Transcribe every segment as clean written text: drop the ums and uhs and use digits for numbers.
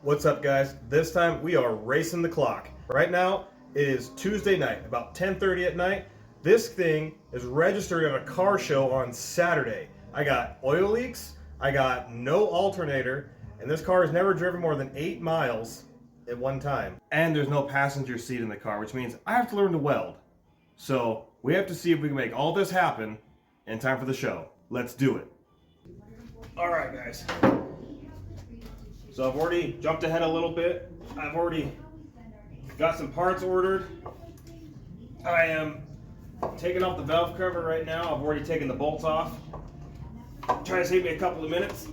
What's up, guys? This time we are racing the clock. Right now it is Tuesday night, about 10:30 at night. This thing is registered at a car show on Saturday. I got oil leaks, I got no alternator, and this car has never driven more than 8 miles at one time. And there's no passenger seat in the car, which means I have to learn to weld. So we have to see if we can make all this happen in time for the show. Let's do it. All right, guys. So I've already jumped ahead a little bit. I've already got some parts ordered. I am taking off the valve cover right now. I've already taken the bolts off. Try to save me a couple of minutes.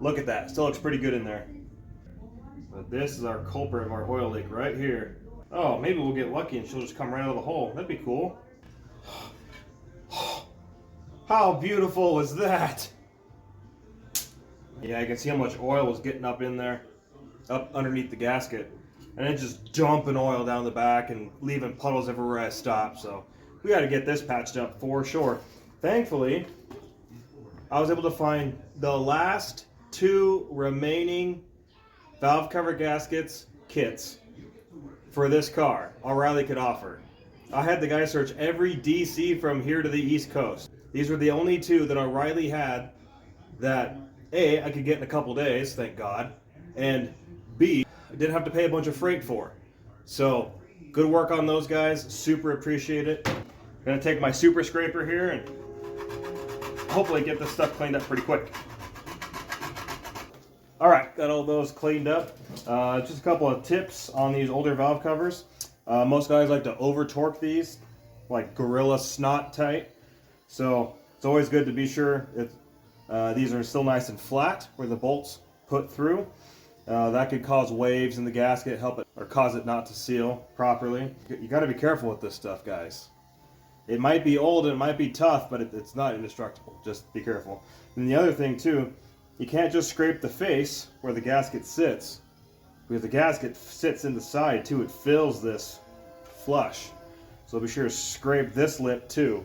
Look at that. Still looks pretty good in there. But this is our culprit of our oil leak right here. Oh, maybe we'll get lucky and she'll just come right out of the hole. That'd be cool. How beautiful was that? Yeah, you can see how much oil was getting up in there, up underneath the gasket. And it's just dumping oil down the back and leaving puddles everywhere I stop. So we got to get this patched up for sure. Thankfully, I was able to find the last 2 remaining valve cover gaskets kits for this car O'Reilly could offer. I had the guy search every DC from here to the East Coast. These were the only 2 that O'Reilly had that A, I could get in a couple days, thank God, and B, I didn't have to pay a bunch of freight for. So, good work on those guys, super appreciate it. I'm gonna take my super scraper here and hopefully get this stuff cleaned up pretty quick. Alright, got all those cleaned up. Just a couple of tips on these older valve covers. Most guys like to over torque these, like Gorilla Snot tight. So it's always good to be sure these are still nice and flat where the bolts put through. That could cause waves in the gasket, help it or cause it not to seal properly. You got to be careful with this stuff, guys. It might be old and it might be tough, but it's not indestructible. Just be careful. And the other thing too, you can't just scrape the face where the gasket sits, because the gasket sits in the side too. It fills this flush. So be sure to scrape this lip too.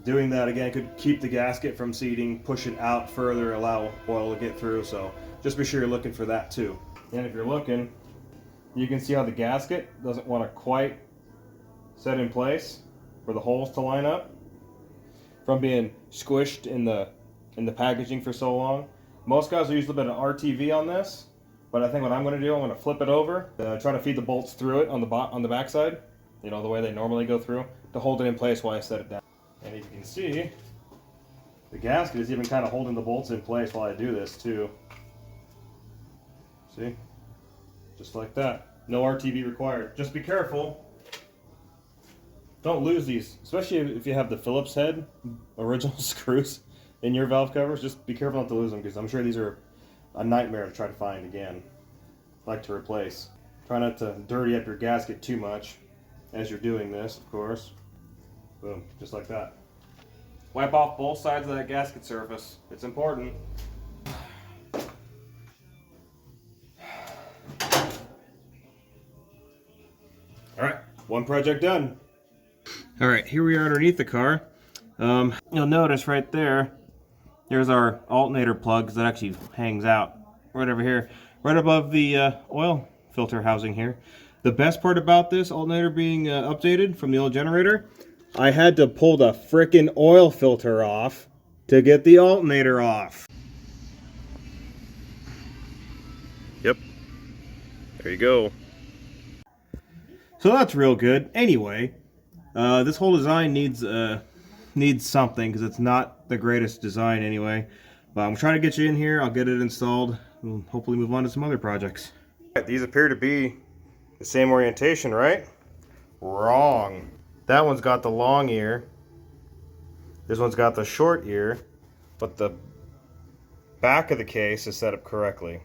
Doing that again could keep the gasket from seating, push it out further, allow oil to get through. So just be sure you're looking for that too. And if you're looking, you can see how the gasket doesn't want to quite set in place for the holes to line up from being squished in the packaging for so long. Most guys will use a little bit of RTV on this, but I think what I'm going to do, I'm going to flip it over, try to feed the bolts through it on the back side, you know, the way they normally go through, to hold it in place while I set it down. And if you can see, the gasket is even kind of holding the bolts in place while I do this too. See? Just like that. No RTV required. Just be careful. Don't lose these, especially if you have the Phillips head original screws in your valve covers. Just be careful not to lose them, because I'm sure these are a nightmare to try to find again. Like to replace. Try not to dirty up your gasket too much as you're doing this, of course. Boom, just like that. Wipe off both sides of that gasket surface. It's important. Alright, one project done. Alright, here we are underneath the car. You'll notice right there, there's our alternator plug that actually hangs out right over here, right above the oil filter housing here. The best part about this alternator being updated from the old generator, I had to pull the frickin' oil filter off to get the alternator off. Yep, there you go. So that's real good. Anyway, this whole design needs something, because it's not the greatest design anyway. But I'm trying to get you in here. I'll get it installed and hopefully move on to some other projects. These appear to be the same orientation, right? Wrong. That one's got the long ear. This one's got the short ear, but the back of the case is set up correctly.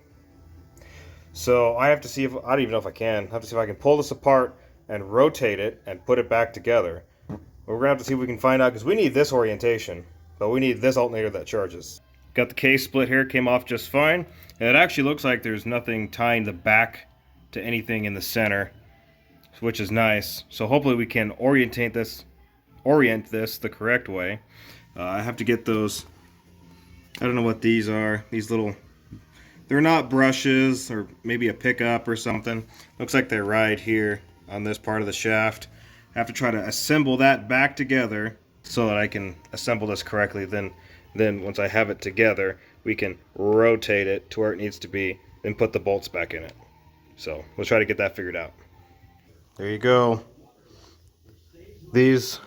So I have to see if, I don't even know if I can. I have to see if I can pull this apart and rotate it and put it back together. We're gonna have to see if we can find out, because we need this orientation, but we need this alternator that charges. Got the case split here, came off just fine. And it actually looks like there's nothing tying the back to anything in the center, which is nice. So hopefully we can orient this the correct way. I have to get those I don't know what these are. These little, they're not brushes, or maybe a pickup or something. Looks like they're right here on this part of the shaft. I have to try to assemble that back together so that I can assemble this correctly. Then once I have it together, we can rotate it to where it needs to be, then put the bolts back in it. So we'll try to get that figured out. There you go. These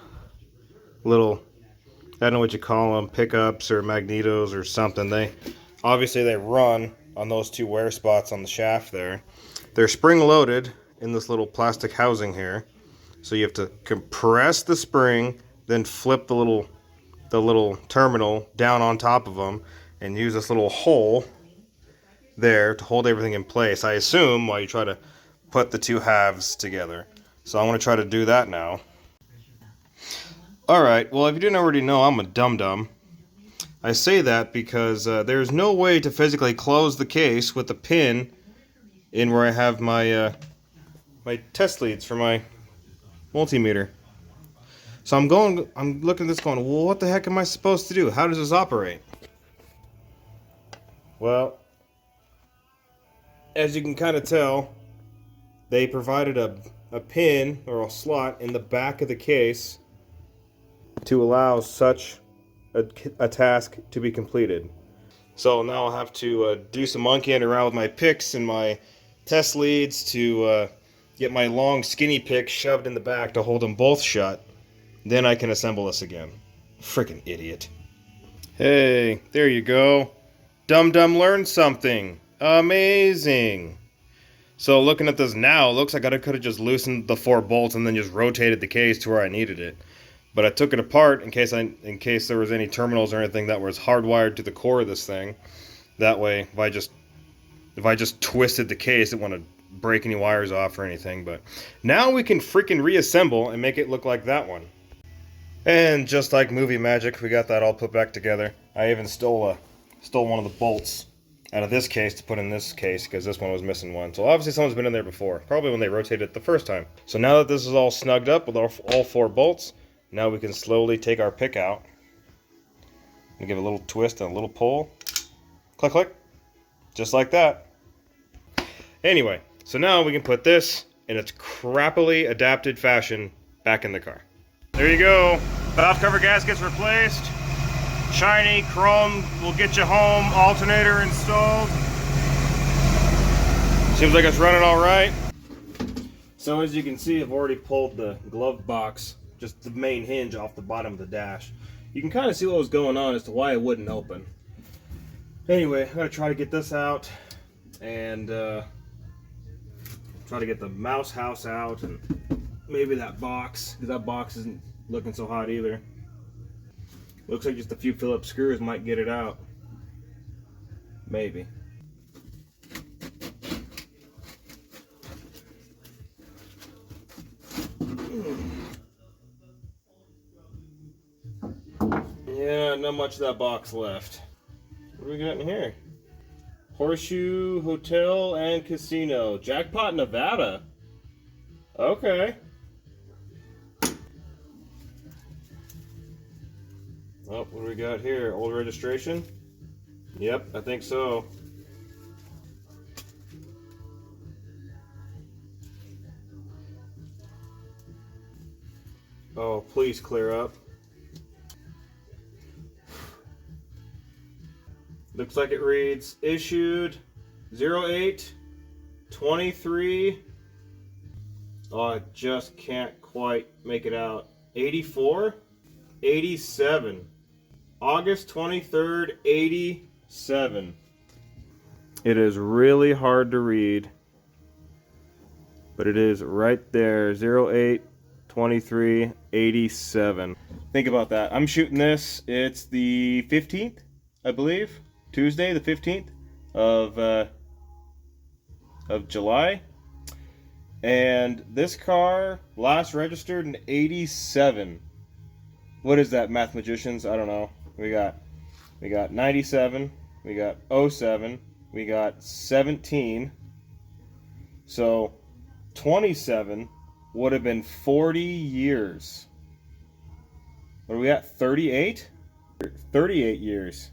little, I don't know what you call them, pickups or magnetos or something. They run on those two wear spots on the shaft there. They're spring loaded in this little plastic housing here. So you have to compress the spring, then flip the little terminal down on top of them and use this little hole there to hold everything in place, I assume, while you try to put the two halves together. So I'm going to try to do that now. Alright, well, if you didn't already know, I'm a dum-dum. I say that because there's no way to physically close the case with a pin in where I have my my test leads for my multimeter. So I'm looking at this going, well, what the heck am I supposed to do? How does this operate? Well, as you can kind of tell, they provided a pin or a slot in the back of the case to allow such a task to be completed. So now I'll have to do some monkeying around with my picks and my test leads to get my long skinny pick shoved in the back to hold them both shut. Then I can assemble this again. Freaking idiot. Hey, there you go. Dum Dum learned something. Amazing. So looking at this now, it looks like I could have just loosened the 4 bolts and then just rotated the case to where I needed it. But I took it apart in case there was any terminals or anything that was hardwired to the core of this thing. That way, if I just twisted the case, it wouldn't break any wires off or anything. But now we can freaking reassemble and make it look like that one. And just like movie magic, we got that all put back together. I even stole one of the bolts out of this case to put in this case because this one was missing one. So obviously someone's been in there before, probably when they rotated it the first time. So now that this is all snugged up with all 4 bolts, now we can slowly take our pick out and give it a little twist and a little pull. Click, click. Just like that. Anyway, so now we can put this in its crappily adapted fashion back in the car. There you go. Valve cover gaskets replaced. Shiny chrome will get you home. Alternator installed. Seems like it's running all right. So as you can see, I've already pulled the glove box, just the main hinge, off the bottom of the dash. You can kind of see what was going on as to why it wouldn't open. Anyway, I'm gonna try to get this out and try to get the mouse house out and maybe that box, because that box isn't looking so hot either. Looks like just a few Phillips screws might get it out. Maybe. Yeah, not much of that box left. What do we got in here? Horseshoe Hotel and Casino. Jackpot, Nevada. Okay. Oh, what do we got here? Old registration? Yep, I think so. Oh, please clear up. Looks like it reads issued 08/23. Oh, I just can't quite make it out. 84? 87. August 23rd, 87. It is really hard to read, but it is right there. 08/23/87. Think about that. I'm shooting this. It's the 15th, I believe. Tuesday, the 15th of July. And this car last registered in 87. What is that, mathematicians? I don't know. We got 97, we got 07, we got 17. So 27 would have been 40 years. What are we at? 38? 38 years.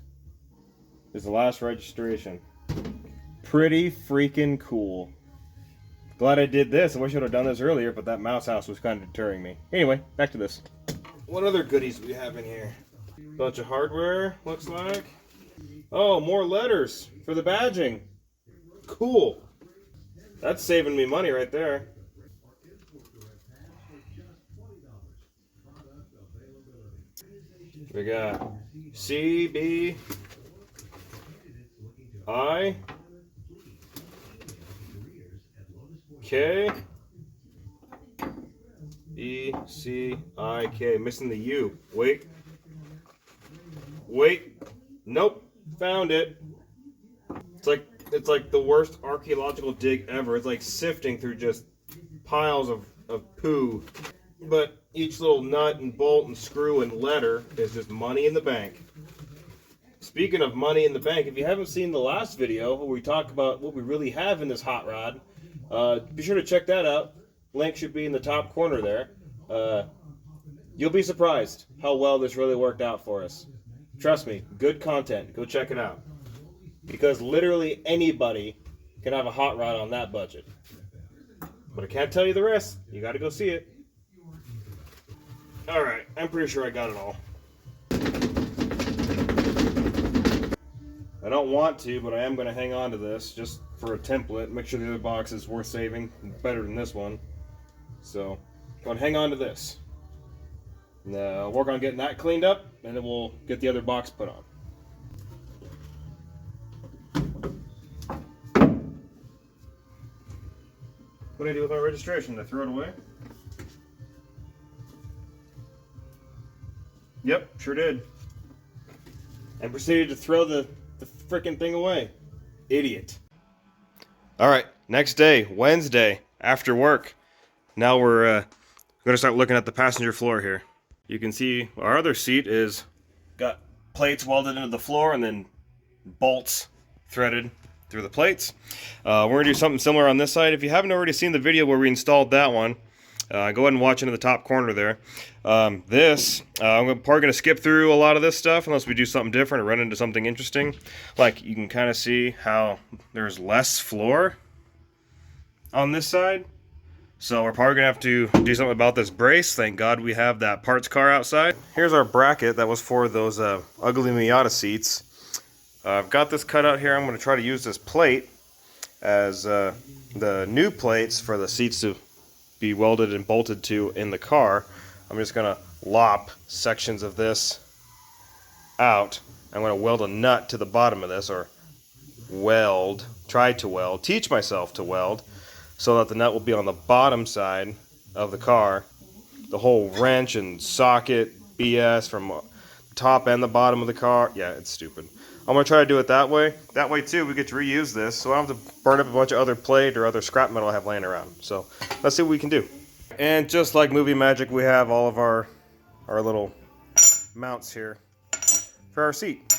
is the last registration. Pretty freaking cool. Glad I did this. I wish I would have done this earlier, but that mouse house was kind of deterring me. Anyway, back to this. What other goodies do we have in here? Bunch of hardware, looks like. Oh, more letters for the badging. Cool. That's saving me money right there. We got C, B, I, K, E, C, I, K. Missing the U. Wait. Nope. Found it. It's like the worst archaeological dig ever. It's like sifting through just piles of poo. But each little nut and bolt and screw and letter is just money in the bank. Speaking of money in the bank, if you haven't seen the last video where we talk about what we really have in this hot rod, be sure to check that out. Link should be in the top corner there. You'll be surprised how well this really worked out for us. Trust me, good content. Go check it out. Because literally anybody can have a hot rod on that budget. But I can't tell you the rest. You got to go see it. Alright, I'm pretty sure I got it all. I don't want to, but I am going to hang on to this just for a template. Make sure the other box is worth saving. Better than this one. So, I'm going to hang on to this. And, work on getting that cleaned up, and then we'll get the other box put on. What did I do with my registration? Did I throw it away? Yep, sure did. And proceeded to throw the frickin' thing away. Idiot. Alright, next day, Wednesday, after work. Now we're going to start looking at the passenger floor here. You can see our other seat is got plates welded into the floor and then bolts threaded through the plates. We're going to do something similar on this side. If you haven't already seen the video where we installed that one, go ahead and watch into the top corner there. I'm probably going to skip through a lot of this stuff unless we do something different or run into something interesting. Like you can kind of see how there's less floor on this side. So we're probably going to have to do something about this brace. Thank God we have that parts car outside. Here's our bracket that was for those ugly Miata seats. I've got this cut out here. I'm going to try to use this plate as the new plates for the seats to be welded and bolted to in the car. I'm just going to lop sections of this out. I'm going to weld a nut to the bottom of this, or teach myself to weld, so that the nut will be on the bottom side of the car. The whole wrench and socket BS from the top and the bottom of the car. Yeah, it's stupid. I'm going to try to do it that way. That way, too, we get to reuse this, so I don't have to burn up a bunch of other plate or other scrap metal I have laying around. So let's see what we can do. And just like movie magic, we have all of our little mounts here for our seat.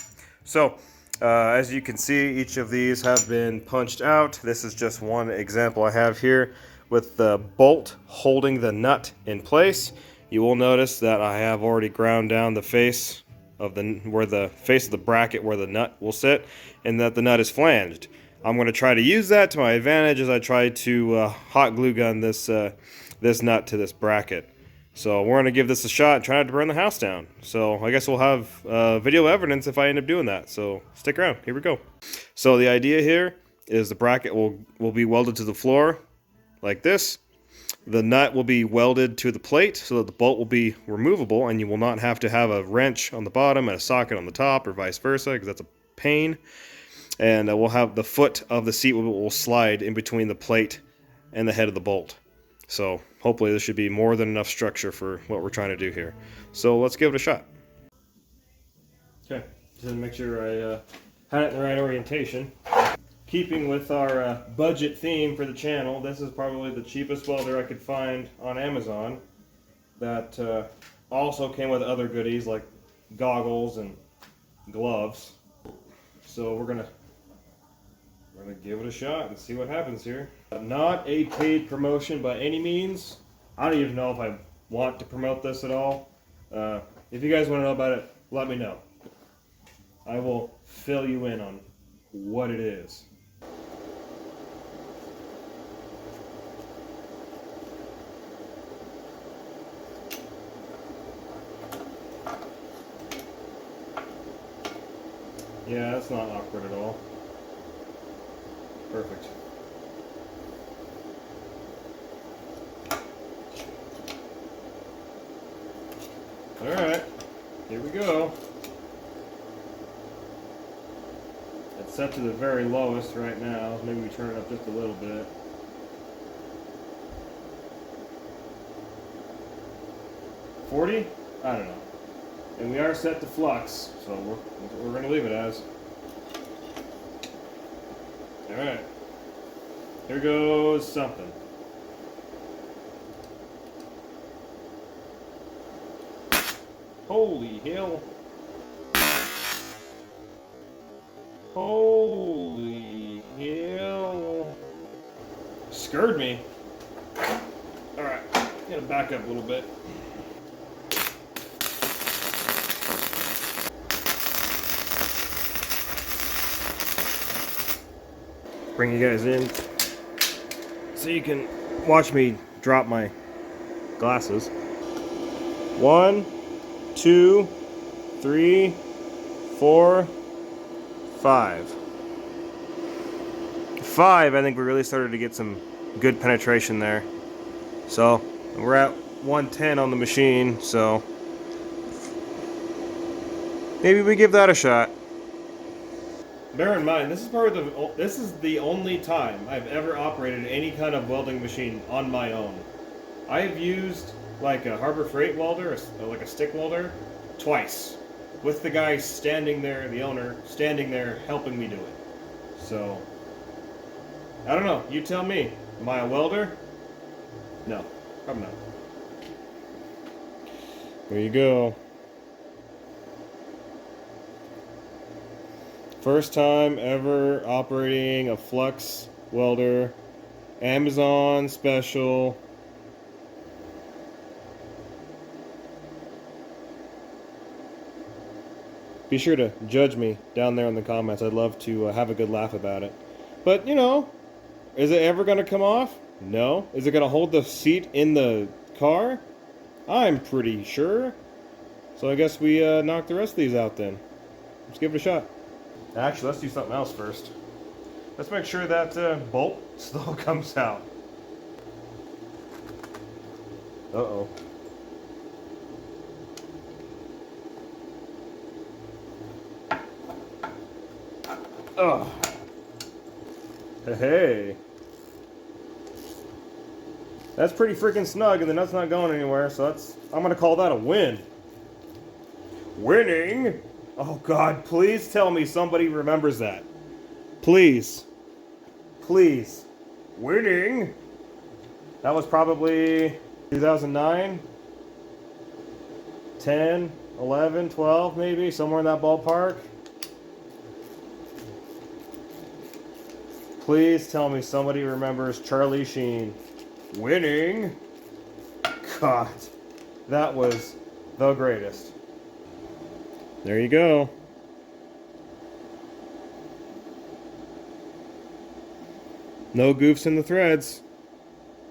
So as you can see, each of these have been punched out. This is just one example I have here with the bolt holding the nut in place. You will notice that I have already ground down the face of the face of the bracket where the nut will sit, and that the nut is flanged. I'm going to try to use that to my advantage as I try to hot glue gun this nut to this bracket. So we're going to give this a shot and try not to burn the house down. So I guess we'll have video evidence if I end up doing that. So stick around. Here we go. So the idea here is the bracket will be welded to the floor like this. The nut will be welded to the plate so that the bolt will be removable, and you will not have to have a wrench on the bottom and a socket on the top, or vice versa, because that's a pain. And we'll have the foot of the seat will slide in between the plate and the head of the bolt. So hopefully this should be more than enough structure for what we're trying to do here. So let's give it a shot. Okay, just to make sure I had it in the right orientation. Keeping with our budget theme for the channel, this is probably the cheapest welder I could find on Amazon that also came with other goodies like goggles and gloves. So we're gonna give it a shot and see what happens here. Not a paid promotion by any means. I don't even know if I want to promote this at all. If you guys want to know about it, let me know. I will fill you in on what it is. Yeah, that's not awkward at all. Perfect. Alright, here we go. It's set to the very lowest right now. Maybe we turn it up just a little bit. $40? I don't know. And we are set to flux, so we're going to leave it as. Alright. Here goes something. Holy hell. Holy hell. Scared me. Alright, gotta back up a little bit. Bring you guys in so you can watch me drop my glasses. 1, 2, 3, 4, 5. 5, I think we really started to get some good penetration there. So we're at 110 on the machine, so maybe we give that a shot. Bear in mind, this is the only time I've ever operated any kind of welding machine on my own. I've used like a Harbor Freight welder, like a stick welder, twice, with the guy standing there, the owner standing there helping me do it. So I don't know. You tell me. Am I a welder? No, probably not. There you go. First time ever operating a flux welder. Amazon special. Be sure to judge me down there in the comments. I'd love to have a good laugh about it. But, you know, is it ever going to come off? No. Is it going to hold the seat in the car? I'm pretty sure. So I guess we knock the rest of these out then. Let's give it a shot. Actually, let's do something else first. Let's make sure that bolt still comes out. Uh-oh. Oh. Hey. That's pretty freaking snug, and the nut's not going anywhere, so I'm gonna call that a win. Winning? Oh God, please tell me somebody remembers that. Please. Please. Winning? That was probably 2009, 10, 11, 12 maybe, somewhere in that ballpark. Please tell me somebody remembers Charlie Sheen. Winning? God, that was the greatest. There you go. No goofs in the threads.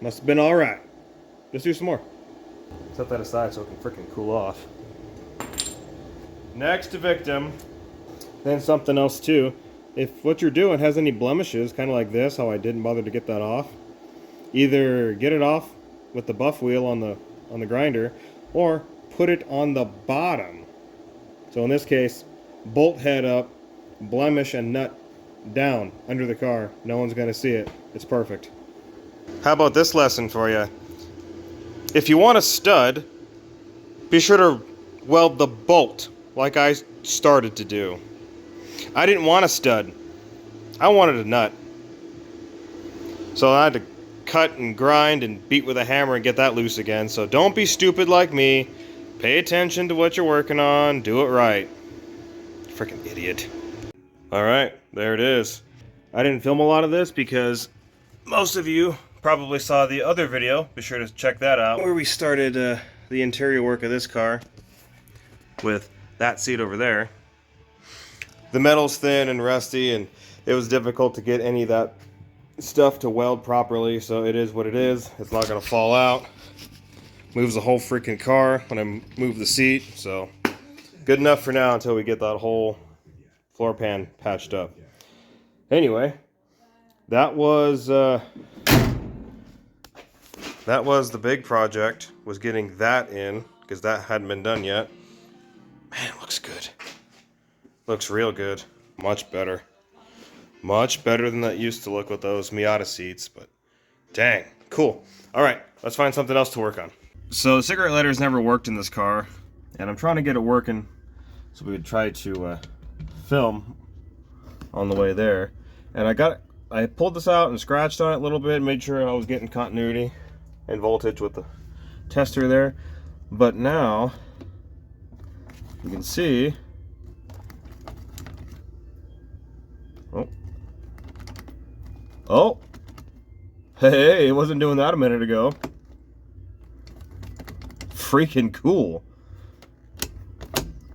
Must have been alright. Let's do some more. Set that aside so it can freaking cool off. Next victim. Then something else too. If what you're doing has any blemishes, kind of like this, how I didn't bother to get that off, either get it off with the buff wheel on the grinder, or put it on the bottom. So in this case, bolt head up, blemish and nut down under the car. No one's going to see it. It's perfect. How about this lesson for you? If you want a stud, be sure to weld the bolt like I started to do. I didn't want a stud. I wanted a nut. So I had to cut and grind and beat with a hammer and get that loose again. So don't be stupid like me. Pay attention to what you're working on. Do it right. Freaking idiot. Alright, there it is. I didn't film a lot of this because most of you probably saw the other video. Be sure to check that out, where we started the interior work of this car with that seat over there. the metal's thin and rusty, and it was difficult to get any of that stuff to weld properly, so it is what it is. It's not gonna fall out. Moves the whole freaking car when I move the seat, so good enough for now until we get that whole floor pan patched up. Anyway, that was the big project, was getting that in, because that hadn't been done yet. Man, it looks good. Looks real good. Much better. Much better than that used to look with those Miata seats, but dang, cool. All right, let's find something else to work on. So the cigarette lighter's never worked in this car, and I'm trying to get it working so we could try to film on the way there. And I pulled this out and scratched on it a little bit, made sure I was getting continuity and voltage with the tester there. But now you can see, oh, hey, it wasn't doing that a minute ago. Freaking cool.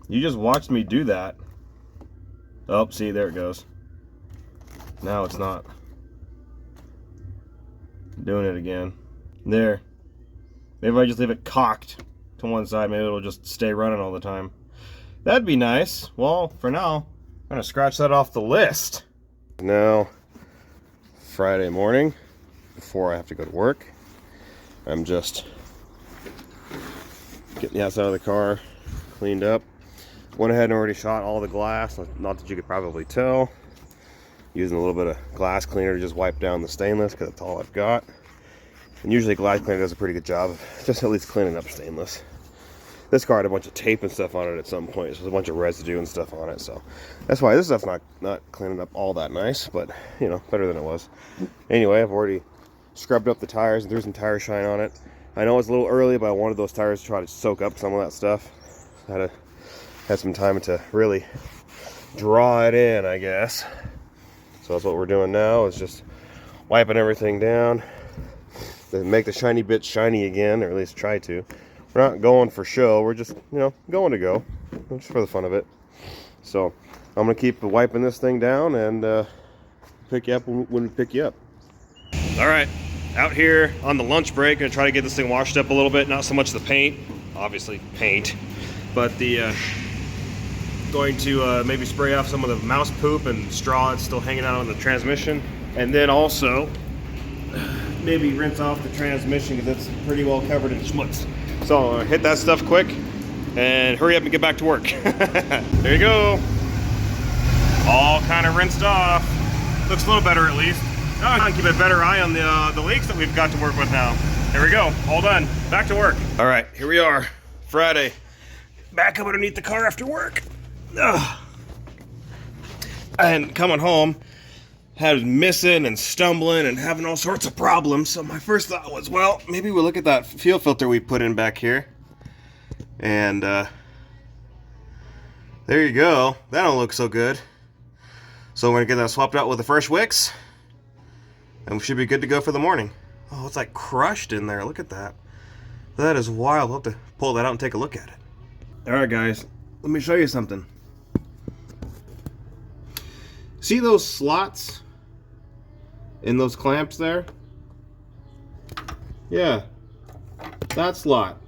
You just watched me do that. Oh, see, there it goes. Now it's not doing it again. There. Maybe if I just leave it cocked to one side, maybe it'll just stay running all the time. That'd be nice. Well, for now, I'm gonna scratch that off the list. Now, Friday morning, before I have to go to work, I'm just getting the outside of the car cleaned up. Went ahead and already shot all the glass, not that you could probably tell. Using a little bit of glass cleaner to just wipe down the stainless, because that's all I've got. And usually glass cleaner does a pretty good job of just at least cleaning up stainless. This car had a bunch of tape and stuff on it at some point, so there's a bunch of residue and stuff on it, so that's why this stuff's not cleaning up all that nice, but you know, better than it was. Anyway, I've already scrubbed up the tires and threw some tire shine on it. I know it's a little early, but I wanted those tires to try to soak up some of that stuff. Had some time to really draw it in, I guess. So that's what we're doing now, is just wiping everything down, then make the shiny bits shiny again, or at least try to. We're not going for show, we're just, you know, going to go, just for the fun of it. So I'm gonna keep wiping this thing down and pick you up when we pick you up. All right, out here on the lunch break, gonna try to get this thing washed up a little bit. Not so much the paint, obviously paint, but the going to maybe spray off some of the mouse poop and straw that's still hanging out on the transmission, and then also maybe rinse off the transmission because it's pretty well covered in schmutz. So hit that stuff quick and hurry up and get back to work. There you go. All kind of rinsed off. Looks a little better at least. Now I can keep a better eye on the leaks that we've got to work with now. There we go. All done. Back to work. All right, here we are. Friday. Back up underneath the car after work. Ugh. And coming home, I was missing and stumbling and having all sorts of problems. So my first thought was, well, maybe we'll look at that fuel filter we put in back here. And there you go. That don't look so good. So we're gonna get that swapped out with the fresh wicks, and we should be good to go for the morning. Oh, it's like crushed in there. Look at that. That is wild. We'll have to pull that out and take a look at it. All right, guys. Let me show you something. See those slots in those clamps there? Yeah, that slot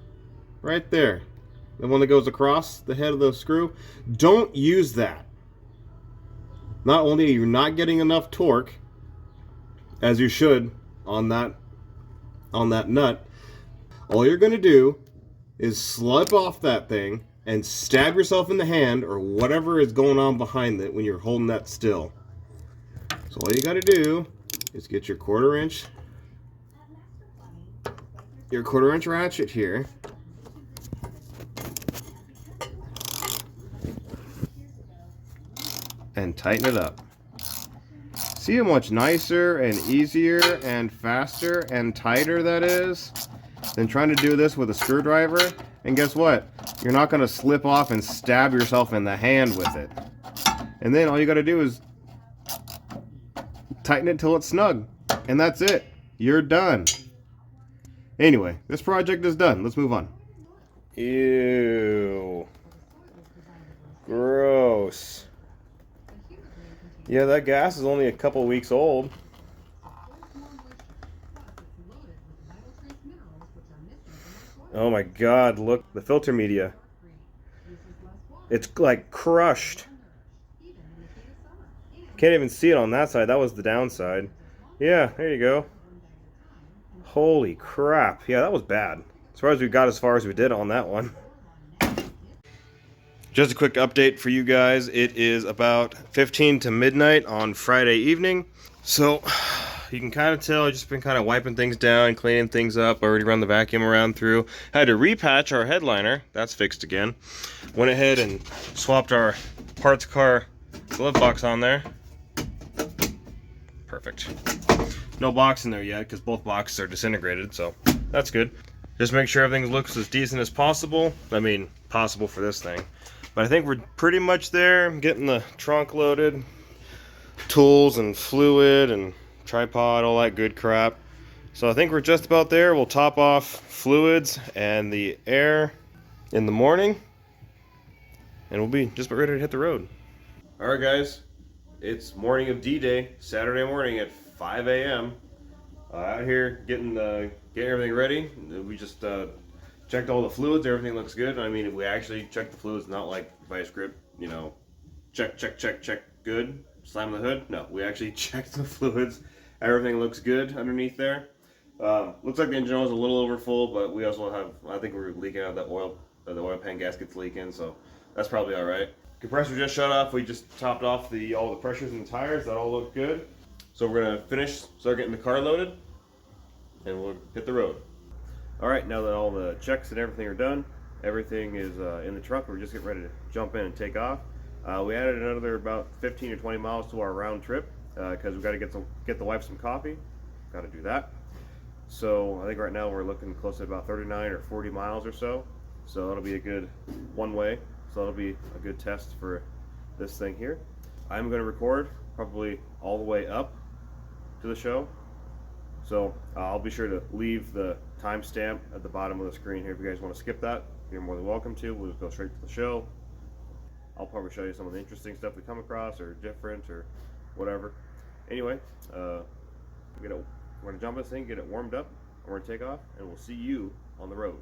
right there, the one that goes across the head of the screw. Don't use that. Not only are you not getting enough torque, as you should on that nut, all you're going to do is slip off that thing and stab yourself in the hand or whatever is going on behind it when you're holding that still. So all you got to do is get your quarter inch ratchet here, and tighten it up. See how much nicer and easier and faster and tighter that is than trying to do this with a screwdriver? And guess what? You're not going to slip off and stab yourself in the hand with it. And then all you got to do is tighten it till it's snug. And that's it. You're done. Anyway, this project is done. Let's move on. Ew. Gross. Yeah, that gas is only a couple weeks old. Oh my god, look, the filter media. It's like crushed. Can't even see it on that side. That was the downside. Yeah, there you go. Holy crap. Yeah, that was bad. As far as we got as far as we did on that one. Just a quick update for you guys. It is about 15 to midnight on Friday evening. So you can kind of tell I've just been kind of wiping things down, cleaning things up. Already run the vacuum around through. Had to repatch our headliner. That's fixed again. Went ahead and swapped our parts car glove box on there. Perfect. No box in there yet because both boxes are disintegrated, so that's good. Just make sure everything looks as decent as possible. I mean, possible for this thing. But I think we're pretty much there. I'm getting the trunk loaded, tools and fluid and tripod, all that good crap. So I think we're just about there. We'll top off fluids and the air in the morning, and we'll be just about ready to hit the road. All right, guys, it's morning of D-Day, Saturday morning at 5 a.m. Out here getting everything ready. We just checked all the fluids. Everything looks good. I mean, if we actually checked the fluids, not like vice grip, you know, check, good, slam the hood. No, we actually checked the fluids. Everything looks good underneath there. Looks like the engine oil is a little over full, but we also have, I think we're leaking out that oil. The oil pan gasket's leaking, so that's probably all right. Compressor just shut off. We just topped off all the pressures in the tires. That all looked good. So we're gonna start getting the car loaded, and we'll hit the road. All right, now that all the checks and everything are done, everything is in the truck. We're just getting ready to jump in and take off. We added another about 15 or 20 miles to our round trip because we've got to get the wife some coffee. Got to do that. So I think right now we're looking close to about 39 or 40 miles or so. So that'll be a good one way. So that'll be a good test for this thing here. I'm going to record probably all the way up to the show. So I'll be sure to leave the timestamp at the bottom of the screen here. If you guys want to skip that, you're more than welcome to. We'll just go straight to the show. I'll probably show you some of the interesting stuff we come across or different or whatever. Anyway, we're going to jump this thing, get it warmed up, and we're going to take off, and we'll see you on the road.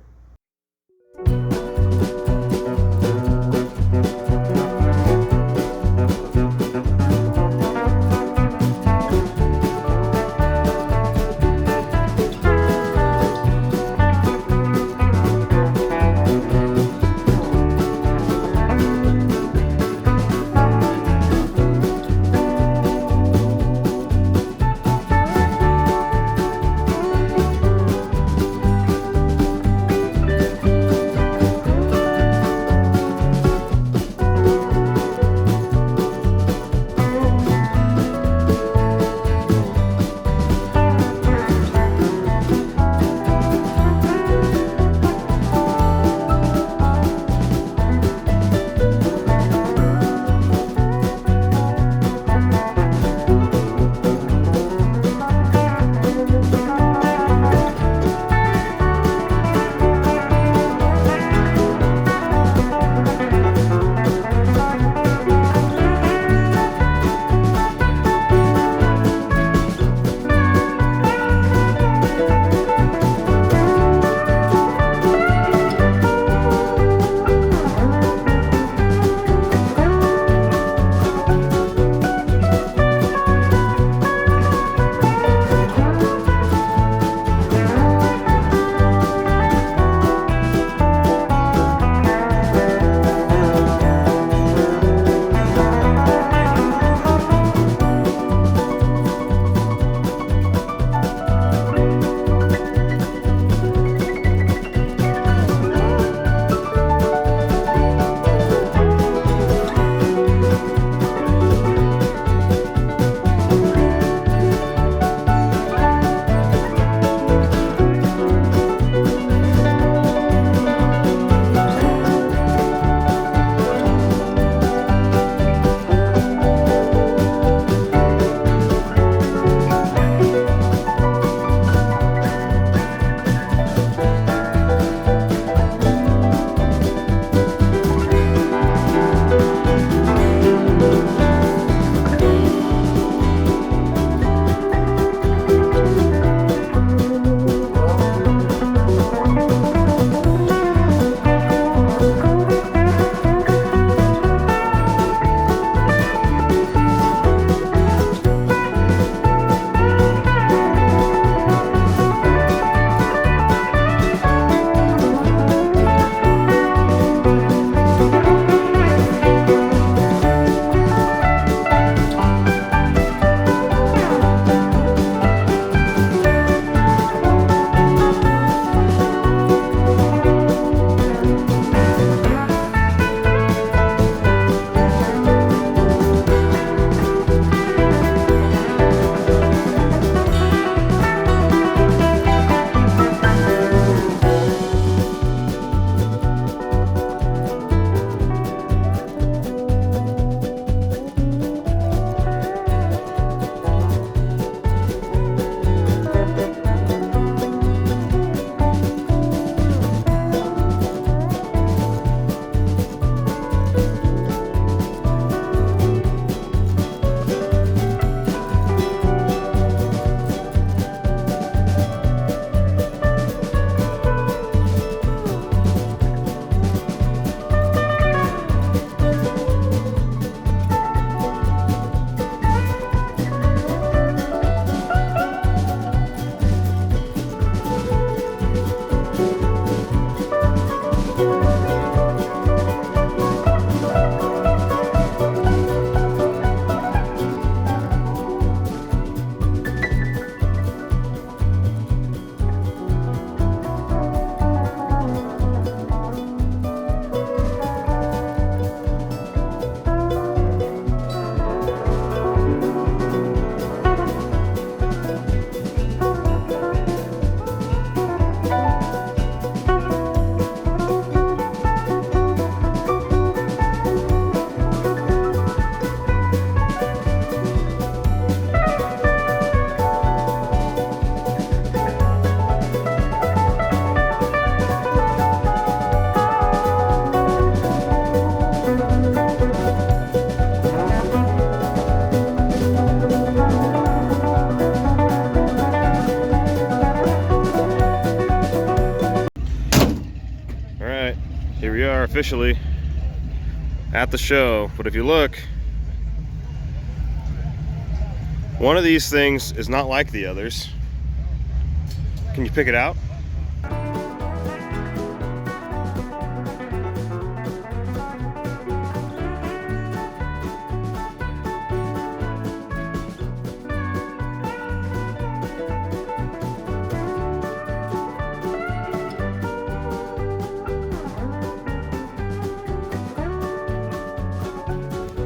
officially at the show. But if you look, one of these things is not like the others. Can you pick it out?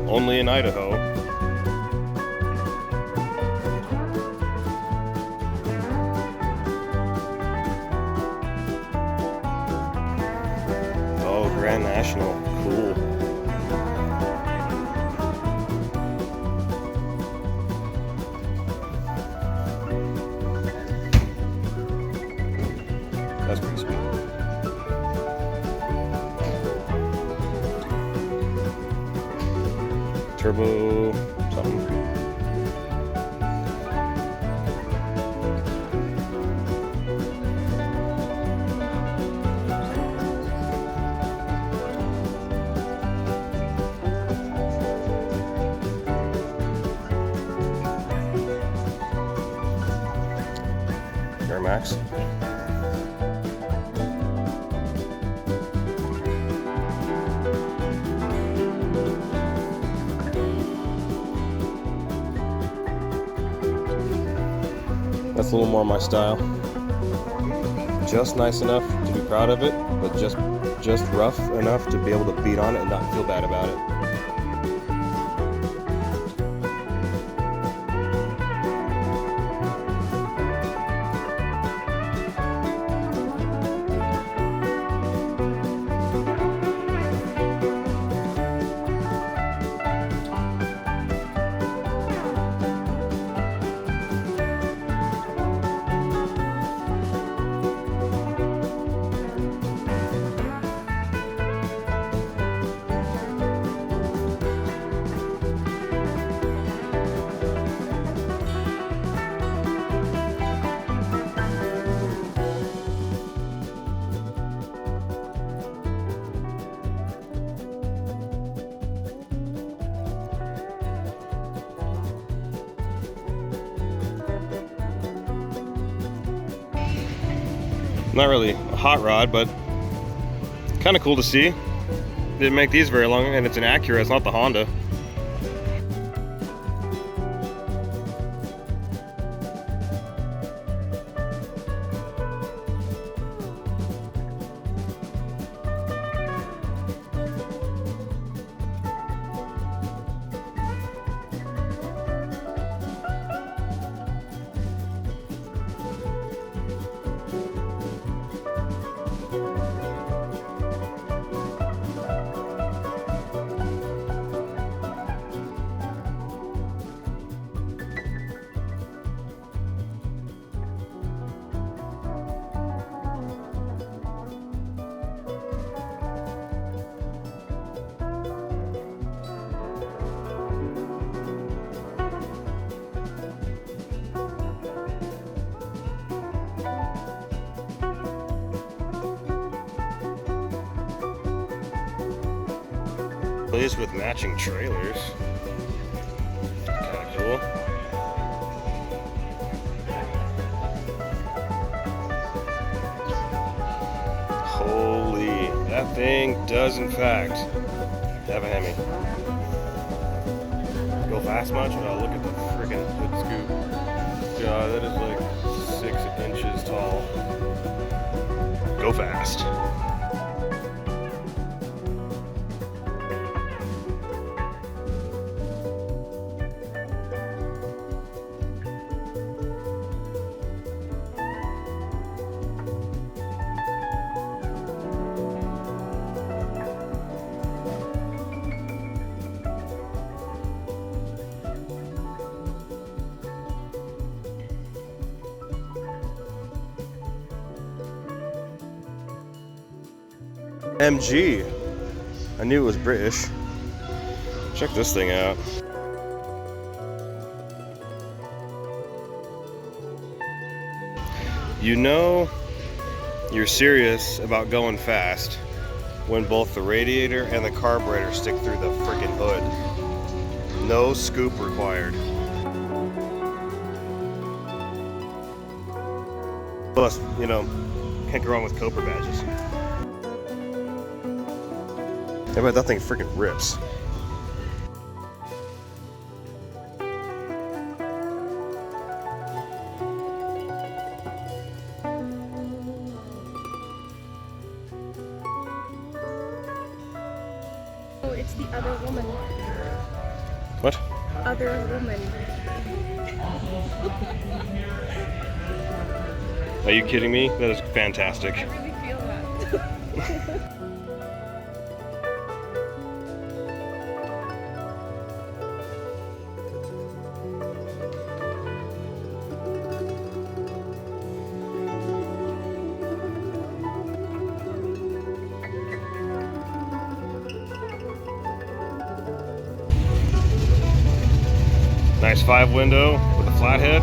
Only in Idaho. Oh, Grand National, cool. That's pretty sweet. Turbo something. Air Max. That's a little more my style. Just nice enough to be proud of it, but just rough enough to be able to beat on it and not feel bad about it. Not really a hot rod, but kind of cool to see. Didn't make these very long, and it's an Acura, it's not the Honda. Plays with matching trailers. Kind of cool. Holy, that thing does in fact have a Hemi. Go fast much? Oh, look at the freaking hood scoop. God, that is like 6 inches tall. Go fast. MG. I knew it was British. Check this thing out. You know you're serious about going fast when both the radiator and the carburetor stick through the freaking hood. No scoop required. Plus, you know, can't go wrong with Cobra badges. Yeah, but that thing freaking rips. Oh, it's the other woman. What? Other woman. Are you kidding me? That is fantastic. I really feel that. Nice 5 window with a flathead.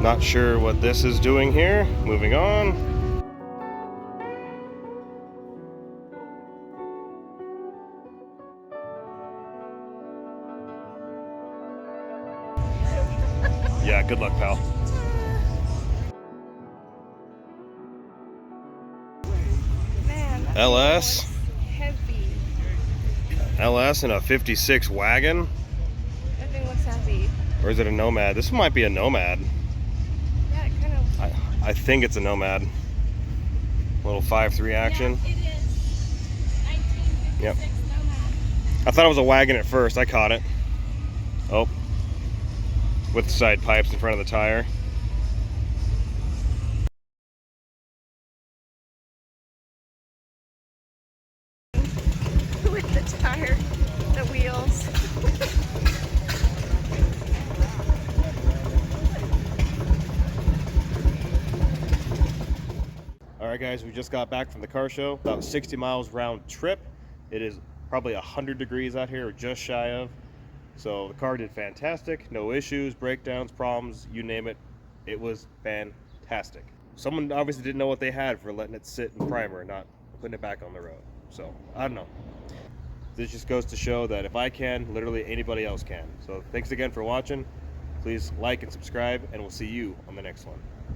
Not sure what this is doing here. Moving on. Yeah, good luck, pal. Man, that LS. heavy. LS in a 56 wagon? That thing looks heavy. Or is it a Nomad? This might be a Nomad. Yeah, it kind of. I think it's a Nomad. Little 5.3 action. Yeah, it is. 1956 Yep. Nomad. I thought it was a wagon at first. I caught it. Oh. With side pipes in front of the tire. With the tire, the wheels. Alright guys, we just got back from the car show. About 60 miles round trip. It is probably 100 degrees out here, or just shy of. So the car did fantastic. No issues, breakdowns, problems, you name it. It was fantastic. Someone obviously didn't know what they had for letting it sit in primer and not putting it back on the road. So, I don't know. This just goes to show that if I can, literally anybody else can. So thanks again for watching. Please like and subscribe, and we'll see you on the next one.